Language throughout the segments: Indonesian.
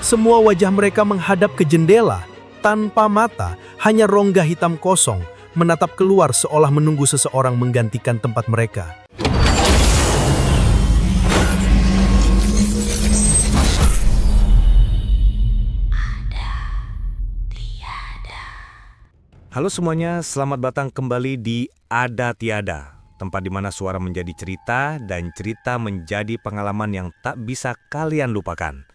Semua wajah mereka menghadap ke jendela, tanpa mata, hanya rongga hitam kosong, menatap keluar seolah menunggu seseorang menggantikan tempat mereka. Halo semuanya, selamat datang kembali di Ada Tiada, tempat di mana suara menjadi cerita dan cerita menjadi pengalaman yang tak bisa kalian lupakan.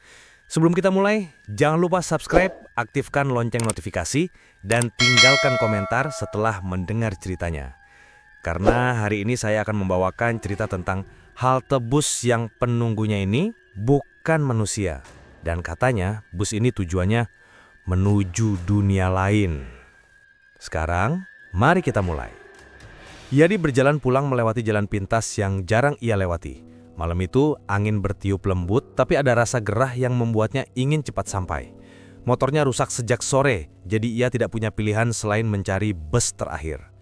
Sebelum kita mulai, jangan lupa subscribe, aktifkan lonceng notifikasi, dan tinggalkan komentar setelah mendengar ceritanya. Karena hari ini saya akan membawakan cerita tentang halte bus yang penunggunya ini bukan manusia. Dan katanya bus ini tujuannya menuju dunia lain. Sekarang, mari kita mulai. Yadi berjalan pulang melewati jalan pintas yang jarang ia lewati. Malam itu, angin bertiup lembut, tapi ada rasa gerah yang membuatnya ingin cepat sampai. Motornya rusak sejak sore, jadi ia tidak punya pilihan selain mencari bus terakhir.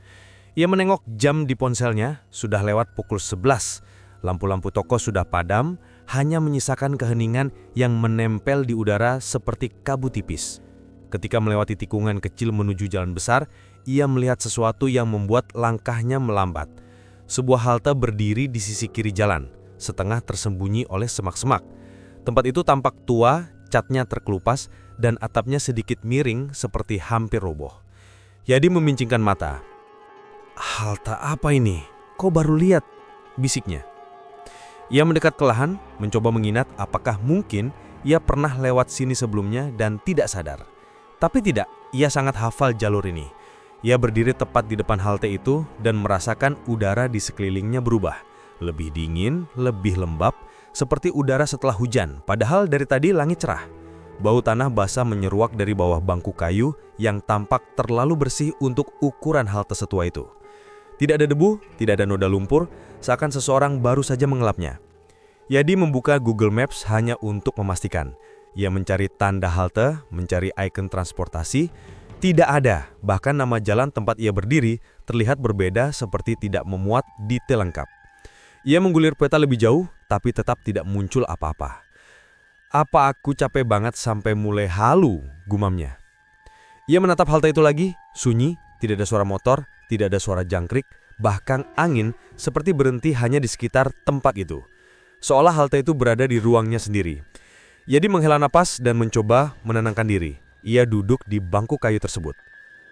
Ia menengok jam di ponselnya, sudah lewat pukul 11. Lampu-lampu toko sudah padam, hanya menyisakan keheningan yang menempel di udara seperti kabut tipis. Ketika melewati tikungan kecil menuju jalan besar, ia melihat sesuatu yang membuat langkahnya melambat. Sebuah halte berdiri di sisi kiri jalan, setengah tersembunyi oleh semak-semak. Tempat itu tampak tua, catnya terkelupas, dan atapnya sedikit miring seperti hampir roboh. Yadi memincingkan mata. "Halte apa ini? Kok baru lihat?" bisiknya. Ia mendekat ke lahan, mencoba mengingat apakah mungkin ia pernah lewat sini sebelumnya dan tidak sadar. Tapi tidak, ia sangat hafal jalur ini. Ia berdiri tepat di depan halte itu dan merasakan udara di sekelilingnya berubah. Lebih dingin, lebih lembab, seperti udara setelah hujan, padahal dari tadi langit cerah. Bau tanah basah menyeruak dari bawah bangku kayu yang tampak terlalu bersih untuk ukuran halte setua itu. Tidak ada debu, tidak ada noda lumpur, seakan seseorang baru saja mengelapnya. Yadi membuka Google Maps hanya untuk memastikan. Ia mencari tanda halte, mencari ikon transportasi. Tidak ada, bahkan nama jalan tempat ia berdiri terlihat berbeda seperti tidak memuat detail lengkap. Ia menggulir peta lebih jauh, tapi tetap tidak muncul apa-apa. "Apa aku capek banget sampai mulai halu?" gumamnya. Ia menatap halte itu lagi, sunyi, tidak ada suara motor, tidak ada suara jangkrik, bahkan angin seperti berhenti hanya di sekitar tempat itu. Seolah halte itu berada di ruangnya sendiri. Yadi menghela napas dan mencoba menenangkan diri. Ia duduk di bangku kayu tersebut.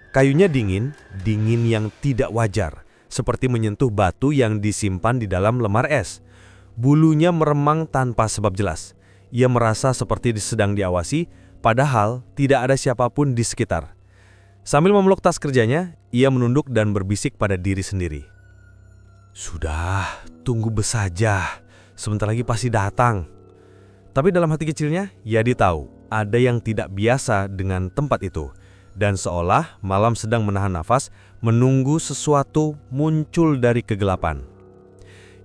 Kayunya dingin, dingin yang tidak wajar, seperti menyentuh batu yang disimpan di dalam lemari es. Bulunya meremang tanpa sebab jelas. Ia merasa seperti sedang diawasi, padahal tidak ada siapapun di sekitar. Sambil memeluk tas kerjanya, ia menunduk dan berbisik pada diri sendiri. "Sudah, tunggu bus saja. Sebentar lagi pasti datang." Tapi dalam hati kecilnya, Yadi tahu ada yang tidak biasa dengan tempat itu. Dan seolah malam sedang menahan nafas, menunggu sesuatu muncul dari kegelapan.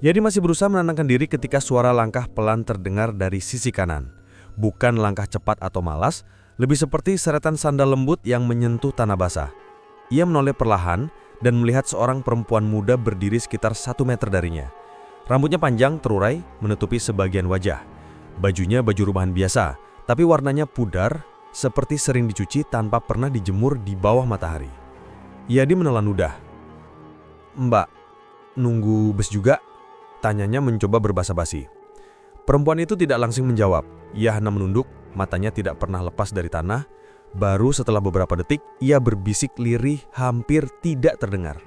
Yadi masih berusaha menenangkan diri ketika suara langkah pelan terdengar dari sisi kanan. Bukan langkah cepat atau malas, lebih seperti seretan sandal lembut yang menyentuh tanah basah. Ia menoleh perlahan dan melihat seorang perempuan muda berdiri sekitar 1 meter darinya. Rambutnya panjang terurai menutupi sebagian wajah. Bajunya baju rumahan biasa, tapi warnanya pudar, seperti sering dicuci tanpa pernah dijemur di bawah matahari. Yadi menelan ludah. "Mbak, nunggu bus juga?" tanyanya mencoba berbasa-basi. Perempuan itu tidak langsung menjawab. Ia hanya menunduk, matanya tidak pernah lepas dari tanah. Baru setelah beberapa detik, ia berbisik lirih hampir tidak terdengar.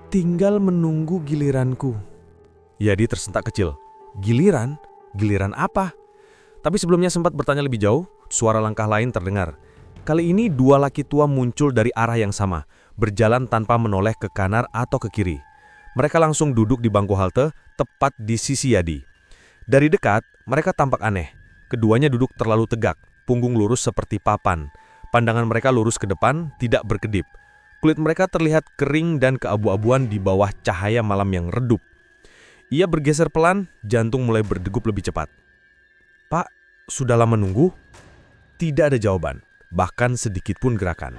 "Tinggal menunggu giliranku." Yadi tersentak kecil. Giliran? Giliran apa? Tapi sebelumnya sempat bertanya lebih jauh, suara langkah lain terdengar. Kali ini 2 laki tua muncul dari arah yang sama, berjalan tanpa menoleh ke kanan atau ke kiri. Mereka langsung duduk di bangku halte, tepat di sisi Yadi. Dari dekat, mereka tampak aneh. Keduanya duduk terlalu tegak, punggung lurus seperti papan. Pandangan mereka lurus ke depan, tidak berkedip. Kulit mereka terlihat kering dan keabu-abuan di bawah cahaya malam yang redup. Ia bergeser pelan, jantung mulai berdegup lebih cepat. "Pak, sudah lama nunggu?" Tidak ada jawaban, bahkan sedikit pun gerakan.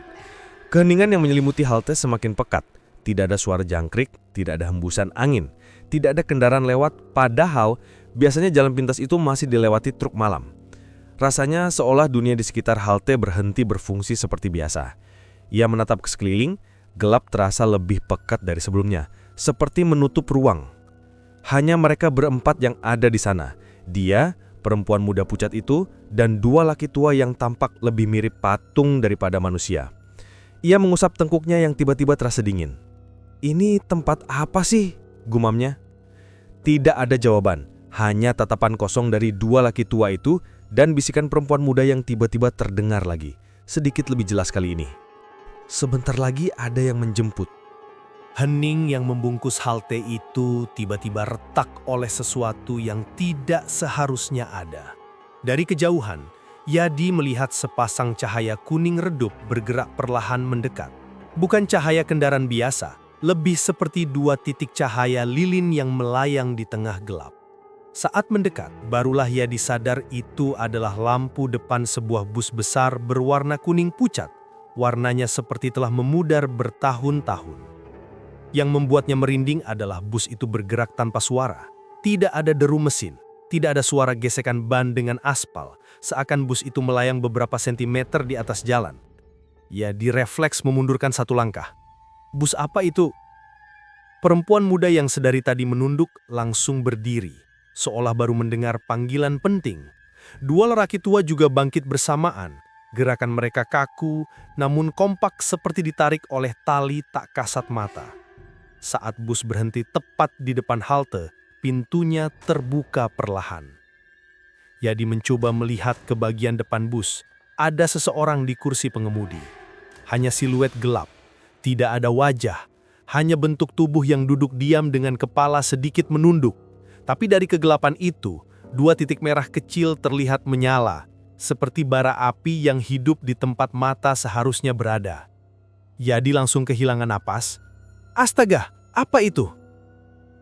Keheningan yang menyelimuti halte semakin pekat. Tidak ada suara jangkrik, tidak ada hembusan angin, tidak ada kendaraan lewat, padahal biasanya jalan pintas itu masih dilewati truk malam. Rasanya seolah dunia di sekitar halte berhenti berfungsi seperti biasa. Ia menatap ke sekeliling, gelap terasa lebih pekat dari sebelumnya, seperti menutup ruang. Hanya mereka berempat yang ada di sana. Dia, perempuan muda pucat itu, dan dua laki tua yang tampak lebih mirip patung daripada manusia. Ia mengusap tengkuknya yang tiba-tiba terasa dingin. "Ini tempat apa sih?" gumamnya. Tidak ada jawaban, hanya tatapan kosong dari dua laki tua itu dan bisikan perempuan muda yang tiba-tiba terdengar lagi, sedikit lebih jelas kali ini. "Sebentar lagi ada yang menjemput." Hening yang membungkus halte itu tiba-tiba retak oleh sesuatu yang tidak seharusnya ada. Dari kejauhan, Yadi melihat sepasang cahaya kuning redup bergerak perlahan mendekat. Bukan cahaya kendaraan biasa, lebih seperti dua titik cahaya lilin yang melayang di tengah gelap. Saat mendekat, barulah Yadi sadar itu adalah lampu depan sebuah bus besar berwarna kuning pucat. Warnanya seperti telah memudar bertahun-tahun. Yang membuatnya merinding adalah bus itu bergerak tanpa suara. Tidak ada deru mesin, tidak ada suara gesekan ban dengan aspal, seakan bus itu melayang beberapa sentimeter di atas jalan. Yadi refleks memundurkan satu langkah. "Bus apa itu?" Perempuan muda yang sedari tadi menunduk langsung berdiri, seolah baru mendengar panggilan penting. Dua lelaki tua juga bangkit bersamaan. Gerakan mereka kaku, namun kompak seperti ditarik oleh tali tak kasat mata. Saat bus berhenti tepat di depan halte, pintunya terbuka perlahan. Yadi mencoba melihat ke bagian depan bus. Ada seseorang di kursi pengemudi. Hanya siluet gelap, tidak ada wajah, hanya bentuk tubuh yang duduk diam dengan kepala sedikit menunduk. Tapi dari kegelapan itu, dua titik merah kecil terlihat menyala, seperti bara api yang hidup di tempat mata seharusnya berada. Yadi langsung kehilangan napas. "Astaga, apa itu?"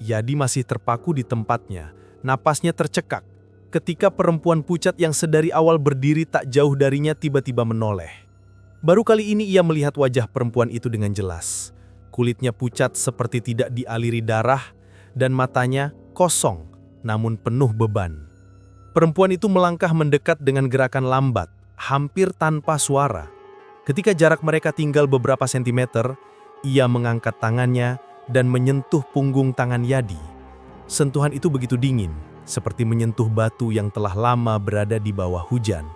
Yadi masih terpaku di tempatnya, napasnya tercekak, ketika perempuan pucat yang sedari awal berdiri tak jauh darinya tiba-tiba menoleh. Baru kali ini ia melihat wajah perempuan itu dengan jelas. Kulitnya pucat seperti tidak dialiri darah, dan matanya kosong, namun penuh beban. Perempuan itu melangkah mendekat dengan gerakan lambat, hampir tanpa suara. Ketika jarak mereka tinggal beberapa sentimeter, ia mengangkat tangannya dan menyentuh punggung tangan Yadi. Sentuhan itu begitu dingin, seperti menyentuh batu yang telah lama berada di bawah hujan.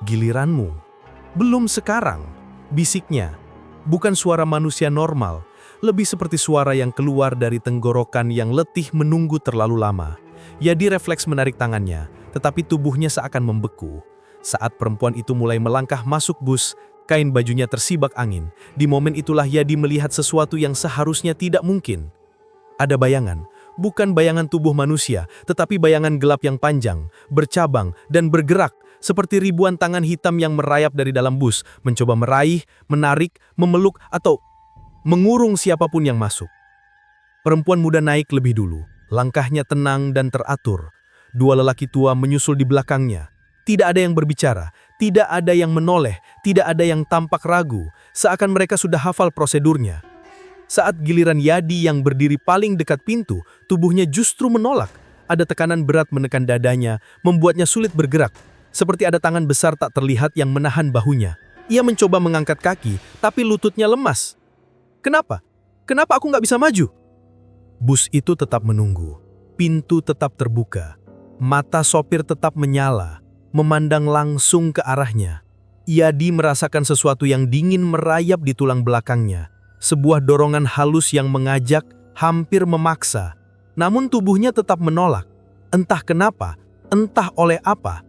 "Giliranmu." "Belum sekarang," bisiknya. Bukan suara manusia normal, lebih seperti suara yang keluar dari tenggorokan yang letih menunggu terlalu lama. Yadi refleks menarik tangannya, tetapi tubuhnya seakan membeku. Saat perempuan itu mulai melangkah masuk bus, kain bajunya tersibak angin. Di momen itulah Yadi melihat sesuatu yang seharusnya tidak mungkin. Ada bayangan, bukan bayangan tubuh manusia, tetapi bayangan gelap yang panjang, bercabang, dan bergerak, seperti ribuan tangan hitam yang merayap dari dalam bus, mencoba meraih, menarik, memeluk, atau mengurung siapapun yang masuk. Perempuan muda naik lebih dulu. Langkahnya tenang dan teratur. Dua lelaki tua menyusul di belakangnya. Tidak ada yang berbicara, tidak ada yang menoleh, tidak ada yang tampak ragu, seakan mereka sudah hafal prosedurnya. Saat giliran Yadi yang berdiri paling dekat pintu, tubuhnya justru menolak. Ada tekanan berat menekan dadanya, membuatnya sulit bergerak. Seperti ada tangan besar tak terlihat yang menahan bahunya. Ia mencoba mengangkat kaki, tapi lututnya lemas. "Kenapa? Kenapa aku nggak bisa maju?" Bus itu tetap menunggu. Pintu tetap terbuka. Mata sopir tetap menyala, memandang langsung ke arahnya. Yadi merasakan sesuatu yang dingin merayap di tulang belakangnya. Sebuah dorongan halus yang mengajak, hampir memaksa. Namun tubuhnya tetap menolak. Entah kenapa, entah oleh apa.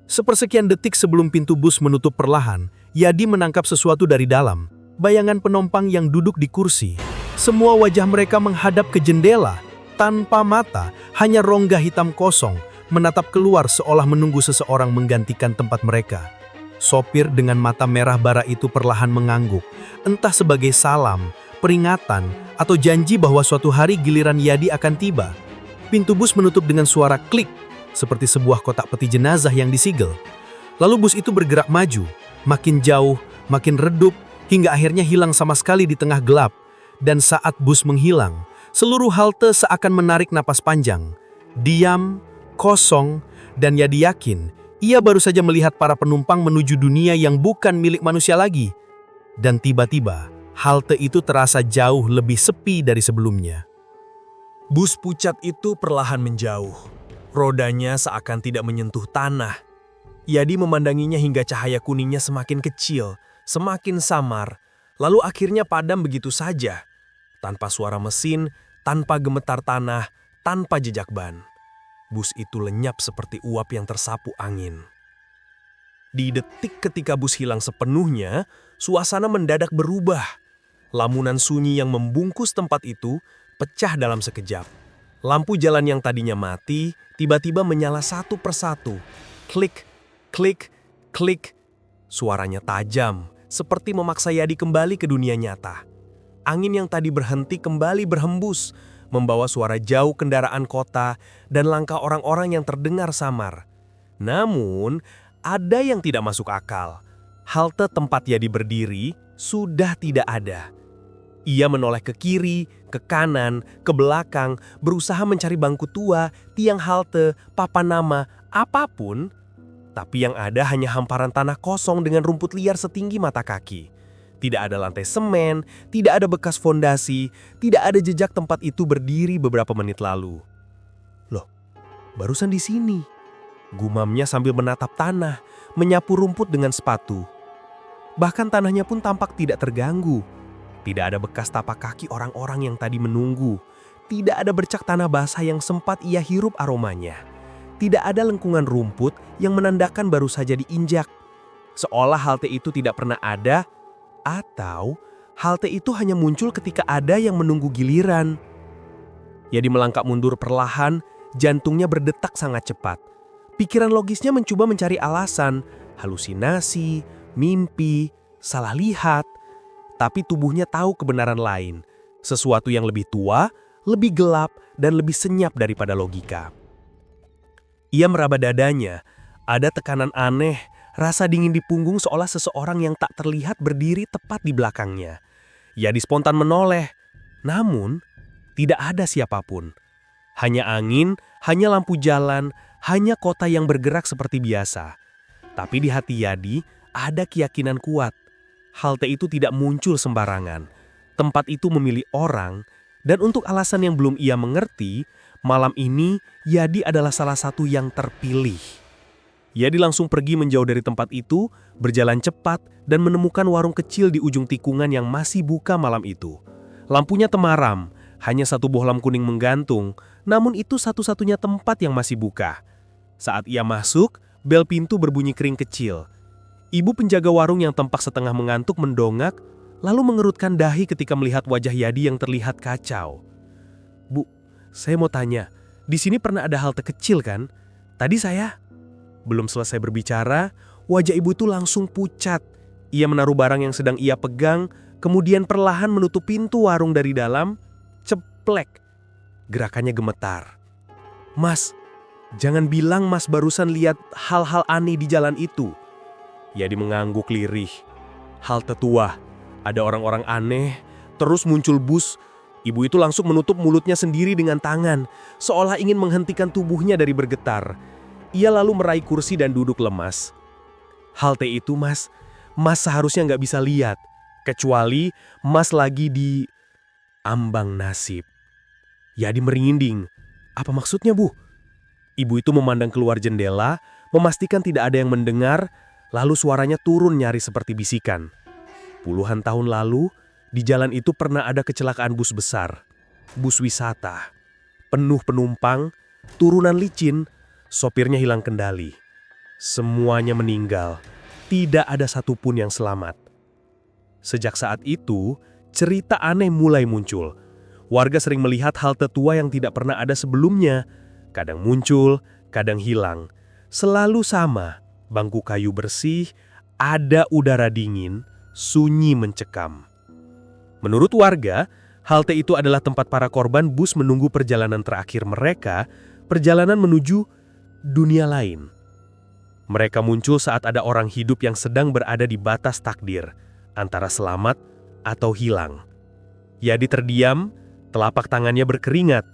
Sepersekian detik sebelum pintu bus menutup perlahan, Yadi menangkap sesuatu dari dalam. Bayangan penumpang yang duduk di kursi. Semua wajah mereka menghadap ke jendela. Tanpa mata, hanya rongga hitam kosong, menatap keluar seolah menunggu seseorang menggantikan tempat mereka. Sopir dengan mata merah bara itu perlahan mengangguk, entah sebagai salam, peringatan, atau janji bahwa suatu hari giliran Yadi akan tiba. Pintu bus menutup dengan suara klik, seperti sebuah kotak peti jenazah yang disigel. Lalu bus itu bergerak maju, makin jauh, makin redup, hingga akhirnya hilang sama sekali di tengah gelap. Dan saat bus menghilang, seluruh halte seakan menarik napas panjang. Diam, kosong, dan Yadi yakin Ia baru saja melihat para penumpang menuju dunia yang bukan milik manusia lagi. Dan tiba-tiba, halte itu terasa jauh lebih sepi dari sebelumnya. Bus pucat itu perlahan menjauh. Rodanya seakan tidak menyentuh tanah. Yadi memandanginya hingga cahaya kuningnya semakin kecil, semakin samar, lalu akhirnya padam begitu saja. Tanpa suara mesin, tanpa gemetar tanah, tanpa jejak ban. Bus itu lenyap seperti uap yang tersapu angin. Di detik ketika bus hilang sepenuhnya, suasana mendadak berubah. Lamunan sunyi yang membungkus tempat itu pecah dalam sekejap. Lampu jalan yang tadinya mati tiba-tiba menyala satu persatu. Klik, klik, klik. Suaranya tajam, seperti memaksa Yadi kembali ke dunia nyata. Angin yang tadi berhenti kembali berhembus, membawa suara jauh kendaraan kota dan langkah orang-orang yang terdengar samar. Namun, ada yang tidak masuk akal. Halte tempat Yadi berdiri sudah tidak ada. Ia menoleh ke kiri, ke kanan, ke belakang, berusaha mencari bangku tua, tiang halte, papan nama, apapun. Tapi yang ada hanya hamparan tanah kosong dengan rumput liar setinggi mata kaki. Tidak ada lantai semen, tidak ada bekas fondasi, tidak ada jejak tempat itu berdiri beberapa menit lalu. Loh, barusan di sini. Gumamnya sambil menatap tanah, menyapu rumput dengan sepatu. Bahkan tanahnya pun tampak tidak terganggu. Tidak ada bekas tapak kaki orang-orang yang tadi menunggu. Tidak ada bercak tanah basah yang sempat ia hirup aromanya. Tidak ada lengkungan rumput yang menandakan baru saja diinjak. Seolah halte itu tidak pernah ada, atau halte itu hanya muncul ketika ada yang menunggu giliran. Yadi melangkah mundur perlahan, jantungnya berdetak sangat cepat. Pikiran logisnya mencoba mencari alasan, halusinasi, mimpi, salah lihat. Tapi tubuhnya tahu kebenaran lain, sesuatu yang lebih tua, lebih gelap, dan lebih senyap daripada logika. Ia meraba dadanya, ada tekanan aneh, rasa dingin di punggung seolah seseorang yang tak terlihat berdiri tepat di belakangnya. Yadi spontan menoleh, namun tidak ada siapapun. Hanya angin, hanya lampu jalan, hanya kota yang bergerak seperti biasa. Tapi di hati Yadi ada keyakinan kuat. Halte itu tidak muncul sembarangan. Tempat itu memilih orang, dan untuk alasan yang belum ia mengerti, malam ini Yadi adalah salah satu yang terpilih. Yadi langsung pergi menjauh dari tempat itu, berjalan cepat, dan menemukan warung kecil di ujung tikungan yang masih buka malam itu. Lampunya temaram, hanya satu bohlam kuning menggantung, namun itu satu-satunya tempat yang masih buka. Saat ia masuk, bel pintu berbunyi kering kecil. Ibu penjaga warung yang tampak setengah mengantuk mendongak, lalu mengerutkan dahi ketika melihat wajah Yadi yang terlihat kacau. "Bu, saya mau tanya, di sini pernah ada halte kecil kan? Tadi saya..." Belum selesai berbicara, wajah ibu itu langsung pucat. Ia menaruh barang yang sedang ia pegang, kemudian perlahan menutup pintu warung dari dalam. Ceplek. Gerakannya gemetar. "Mas, jangan bilang Mas barusan lihat hal-hal aneh di jalan itu." Yadi mengangguk lirih. Halte tua, ada orang-orang aneh, terus muncul bus. Ibu itu langsung menutup mulutnya sendiri dengan tangan, seolah ingin menghentikan tubuhnya dari bergetar. Ia lalu meraih kursi dan duduk lemas. "Halte itu Mas seharusnya nggak bisa lihat, kecuali Mas lagi di ambang nasib." Yadi merinding. "Apa maksudnya, Bu?" Ibu itu memandang keluar jendela, memastikan tidak ada yang mendengar, lalu suaranya turun nyaris seperti bisikan. Puluhan tahun lalu, di jalan itu pernah ada kecelakaan bus besar. Bus wisata. Penuh penumpang, turunan licin, sopirnya hilang kendali. Semuanya meninggal. Tidak ada satupun yang selamat. Sejak saat itu, cerita aneh mulai muncul. Warga sering melihat halte tua yang tidak pernah ada sebelumnya. Kadang muncul, kadang hilang. Selalu sama. Bangku kayu bersih, ada udara dingin, sunyi mencekam. Menurut warga, halte itu adalah tempat para korban bus menunggu perjalanan terakhir mereka, perjalanan menuju dunia lain. Mereka muncul saat ada orang hidup yang sedang berada di batas takdir, antara selamat atau hilang. Yadi terdiam, telapak tangannya berkeringat.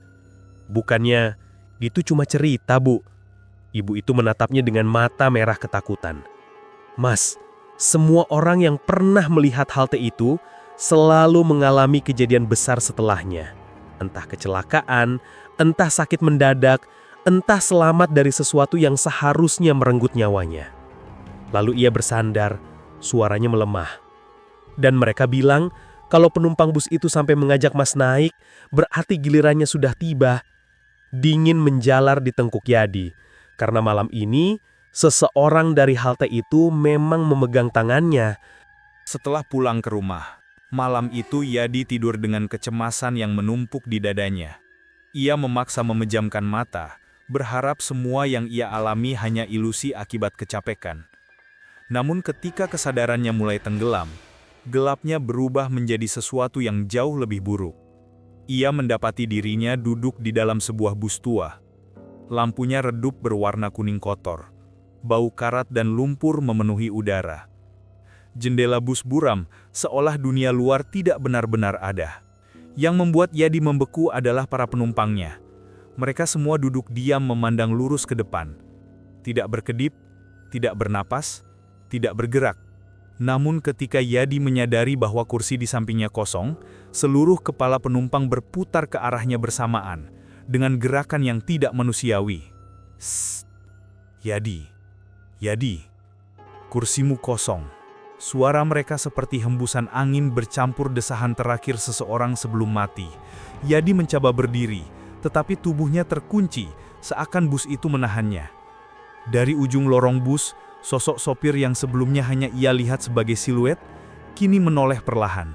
"Bukannya, itu cuma cerita, Bu." Ibu itu menatapnya dengan mata merah ketakutan. "Mas, semua orang yang pernah melihat halte itu selalu mengalami kejadian besar setelahnya. Entah kecelakaan, entah sakit mendadak, entah selamat dari sesuatu yang seharusnya merenggut nyawanya." Lalu ia bersandar, suaranya melemah. "Dan mereka bilang, kalau penumpang bus itu sampai mengajak Mas naik, berarti gilirannya sudah tiba." Dingin menjalar di tengkuk Yadi, karena malam ini seseorang dari halte itu memang memegang tangannya. Setelah pulang ke rumah, malam itu Yadi tidur dengan kecemasan yang menumpuk di dadanya. Ia memaksa memejamkan mata, berharap semua yang ia alami hanya ilusi akibat kecapekan. Namun ketika kesadarannya mulai tenggelam, gelapnya berubah menjadi sesuatu yang jauh lebih buruk. Ia mendapati dirinya duduk di dalam sebuah bus tua. Lampunya redup berwarna kuning kotor. Bau karat dan lumpur memenuhi udara. Jendela bus buram, seolah dunia luar tidak benar-benar ada. Yang membuat Yadi membeku adalah para penumpangnya. Mereka semua duduk diam memandang lurus ke depan. Tidak berkedip, tidak bernapas, tidak bergerak. Namun ketika Yadi menyadari bahwa kursi di sampingnya kosong, seluruh kepala penumpang berputar ke arahnya bersamaan, dengan gerakan yang tidak manusiawi. "Sst, Yadi, Yadi, kursimu kosong." Suara mereka seperti hembusan angin bercampur desahan terakhir seseorang sebelum mati. Yadi mencoba berdiri, tetapi tubuhnya terkunci, seakan bus itu menahannya. Dari ujung lorong bus, sosok sopir yang sebelumnya hanya ia lihat sebagai siluet, kini menoleh perlahan.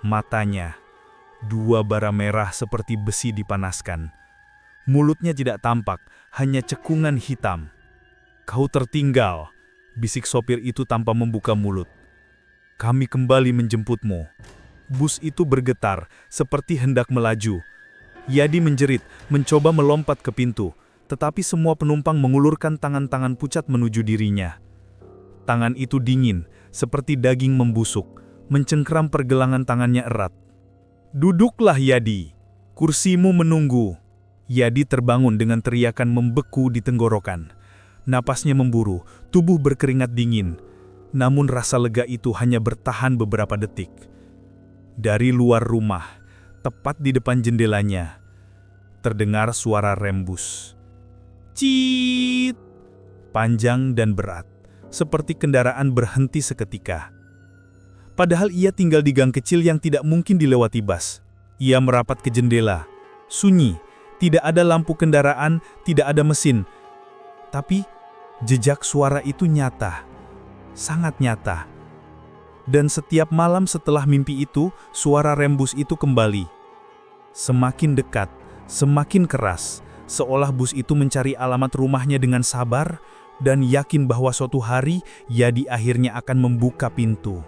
Matanya, dua bara merah seperti besi dipanaskan. Mulutnya tidak tampak, hanya cekungan hitam. "Kau tertinggal," bisik sopir itu tanpa membuka mulut. "Kami kembali menjemputmu." Bus itu bergetar, seperti hendak melaju. Yadi menjerit, mencoba melompat ke pintu. Tetapi semua penumpang mengulurkan tangan-tangan pucat menuju dirinya. Tangan itu dingin, seperti daging membusuk, mencengkeram pergelangan tangannya erat. "Duduklah Yadi, kursimu menunggu." Yadi terbangun dengan teriakan membeku di tenggorokan. Napasnya memburu, tubuh berkeringat dingin. Namun rasa lega itu hanya bertahan beberapa detik. Dari luar rumah, tepat di depan jendelanya, terdengar suara rem bus. Ciit! Panjang dan berat, seperti kendaraan berhenti seketika. Padahal ia tinggal di gang kecil yang tidak mungkin dilewati bus. Ia merapat ke jendela. Sunyi, tidak ada lampu kendaraan, tidak ada mesin. Tapi, jejak suara itu nyata. Sangat nyata. Dan setiap malam setelah mimpi itu, suara rem bus itu kembali. Semakin dekat, semakin keras. Seolah bus itu mencari alamat rumahnya dengan sabar dan yakin bahwa suatu hari Yadi akhirnya akan membuka pintu.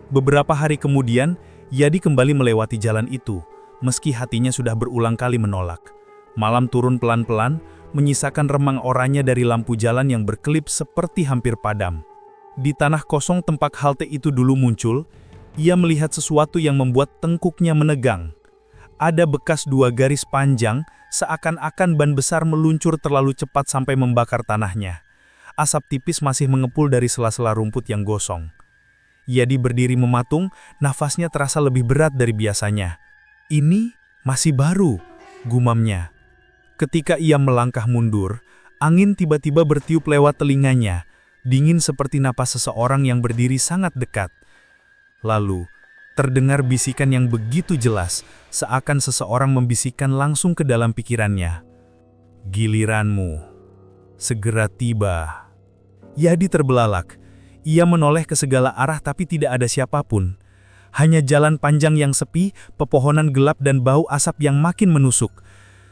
Beberapa hari kemudian, Yadi kembali melewati jalan itu, meski hatinya sudah berulang kali menolak. Malam turun pelan-pelan, menyisakan remang oranye dari lampu jalan yang berkelip seperti hampir padam. Di tanah kosong tempat halte itu dulu muncul, ia melihat sesuatu yang membuat tengkuknya menegang. Ada bekas dua garis panjang, seakan-akan ban besar meluncur terlalu cepat sampai membakar tanahnya. Asap tipis masih mengepul dari sela-sela rumput yang gosong. Yadi berdiri mematung, nafasnya terasa lebih berat dari biasanya. "Ini masih baru," gumamnya. Ketika ia melangkah mundur, angin tiba-tiba bertiup lewat telinganya, dingin seperti napas seseorang yang berdiri sangat dekat. Lalu, terdengar bisikan yang begitu jelas, seakan seseorang membisikkan langsung ke dalam pikirannya. "Giliranmu segera tiba." Yadi terbelalak. Ia menoleh ke segala arah tapi tidak ada siapapun. Hanya jalan panjang yang sepi, pepohonan gelap dan bau asap yang makin menusuk.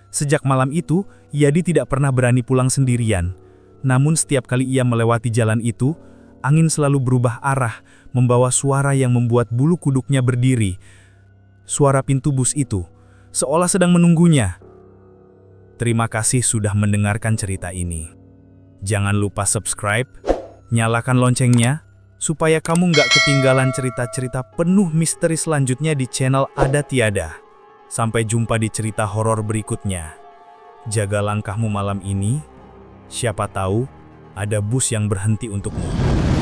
Sejak malam itu, Yadi tidak pernah berani pulang sendirian. Namun setiap kali ia melewati jalan itu, angin selalu berubah arah, membawa suara yang membuat bulu kuduknya berdiri. Suara pintu bus itu, seolah sedang menunggunya. Terima kasih sudah mendengarkan cerita ini. Jangan lupa subscribe, nyalakan loncengnya, supaya kamu nggak ketinggalan cerita-cerita penuh misteri selanjutnya di channel Ada Tiada. Sampai jumpa di cerita horor berikutnya. Jaga langkahmu malam ini, Siapa tahu ada bus yang berhenti untukmu.